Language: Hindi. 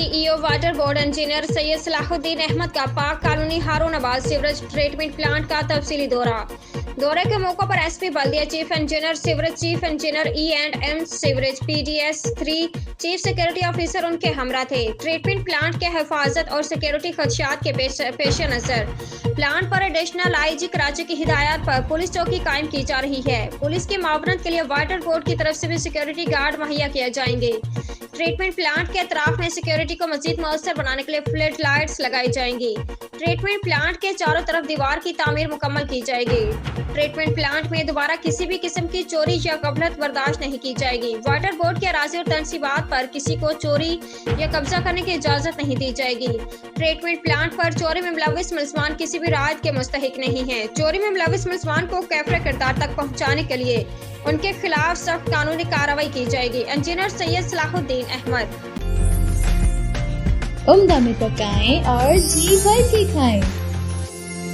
CEO water board engineer Syed Salahuddin Ahmed का Pak colony Harunabad sewerage treatment plant का तफसीली दौरे के मौके पर SP Baldia, chief engineer sewerage, chief engineer E&M sewerage, PDS 3 chief security officer उनके हमरा थे। ट्रीटमेंट प्लांट के हिफाजत और सिक्योरिटी खदशात के पेश नजर प्लांट पर एडिशनल IG कराची की हिदायत पर पुलिस चौकी कायम की जा रही है। पुलिस की मावनत के लिए वाटर बोर्ड की तरफ से भी सिक्योरिटी गार्ड मुहैया किए जाएंगे। ट्रीटमेंट प्लांट के अतराफ में सिक्योरिटी को मजीद मौसर बनाने के लिए फ्लड लाइट्स लगाई जाएंगी। ट्रीटमेंट प्लांट के चारों तरफ दीवार की तामीर मुकम्मल की जाएगी। ट्रीटमेंट प्लांट में दोबारा किसी भी किस्म की चोरी या गफलत बर्दाश्त नहीं की जाएगी। वाटर बोर्ड के अराज़ी और तनसीबात पर किसी को चोरी या कब्जा करने की इजाजत नहीं दी जाएगी। ट्रीटमेंट प्लांट पर चोरी में मुलविस मुलजमान किसी भी राहत के मुस्तहिक नहीं है। चोरी में मुलविस मुलजमान को कैफरे किरदार तक पहुँचाने के लिए उनके खिलाफ सख्त कानूनी कार्रवाई की जाएगी। इंजीनियर सैयद सलाहुद्दीन अहमद। उम्दा में पकाएं और जी भर के खाएं।